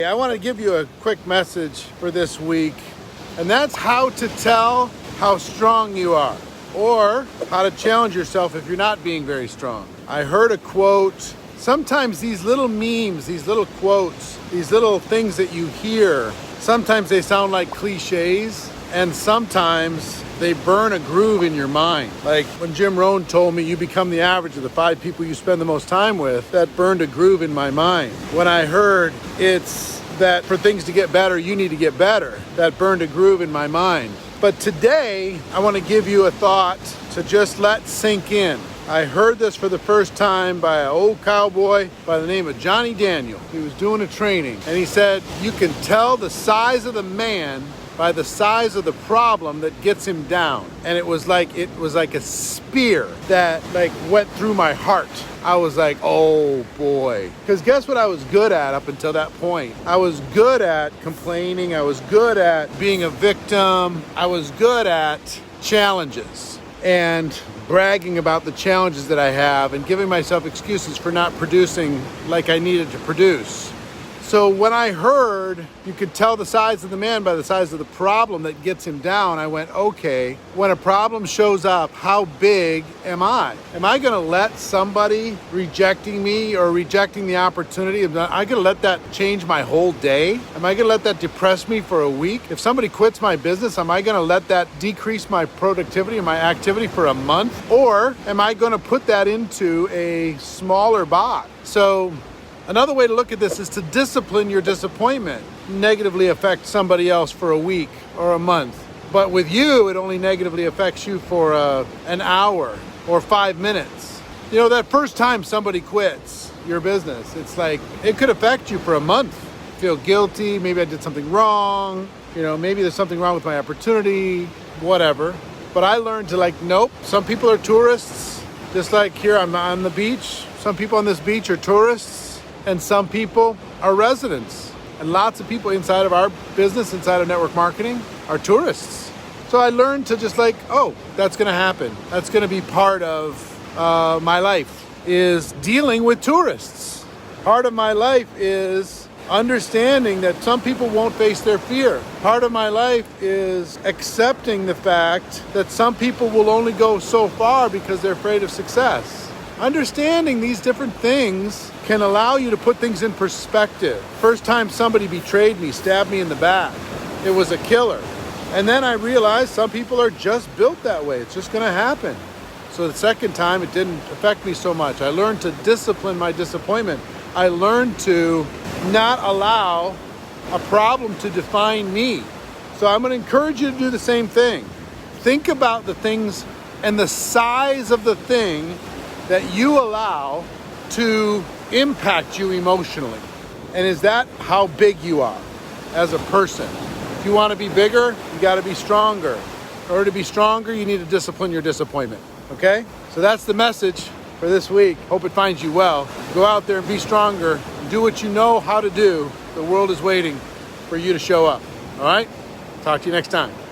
I want to give you a quick message for this week, and that's how to tell how strong you are, or how to challenge yourself if you're not being very strong. I heard a quote. Sometimes these little memes, these little quotes, these little things that you hear, sometimes they sound like cliches, and sometimes they burn a groove in your mind. Like when Jim Rohn told me you become the average of the 5 people you spend the most time with, that burned a groove in my mind. When I heard it's that for things to get better, you need to get better, that burned a groove in my mind. But today, I want to give you a thought to just let sink in. I heard this for the first time by an old cowboy by the name of Johnny Daniel. He was doing a training, and he said, you can tell the size of the man by the size of the problem that gets him down. And it was like a spear that went through my heart. I was like, oh boy. Because guess what I was good at up until that point? I was good at complaining. I was good at being a victim. I was good at challenges and bragging about the challenges that I have and giving myself excuses for not producing like I needed to produce. So when I heard you could tell the size of the man by the size of the problem that gets him down, I went, okay, when a problem shows up, how big am I? Am I gonna let somebody rejecting me or rejecting the opportunity, am I gonna let that change my whole day? Am I gonna let that depress me for a week? If somebody quits my business, am I gonna let that decrease my productivity and my activity for a month? Or am I gonna put that into a smaller box? So another way to look at this is to discipline your disappointment. Negatively affect somebody else for a week or a month. But with you, it only negatively affects you for an hour or 5 minutes. You know, that first time somebody quits your business, it's like, it could affect you for a month. Feel guilty, maybe I did something wrong, maybe there's something wrong with my opportunity, whatever. But I learned to nope, some people are tourists. Just like here, I'm on the beach. Some people on this beach are tourists. And some people are residents. And lots of people inside of our business, inside of network marketing, are tourists. So I learned to just oh, that's gonna happen. That's gonna be part of my life, is dealing with tourists. Part of my life is understanding that some people won't face their fear. Part of my life is accepting the fact that some people will only go so far because they're afraid of success. Understanding these different things can allow you to put things in perspective. First time somebody betrayed me, stabbed me in the back, it was a killer. And then I realized some people are just built that way. It's just gonna happen. So the second time, it didn't affect me so much. I learned to discipline my disappointment. I learned to not allow a problem to define me. So I'm gonna encourage you to do the same thing. Think about the things and the size of the thing that you allow to impact you emotionally. And is that how big you are as a person? If you want to be bigger, you got to be stronger. In order to be stronger, you need to discipline your disappointment, okay? So that's the message for this week. Hope it finds you well. Go out there and be stronger. Do what you know how to do. The world is waiting for you to show up, all right? Talk to you next time.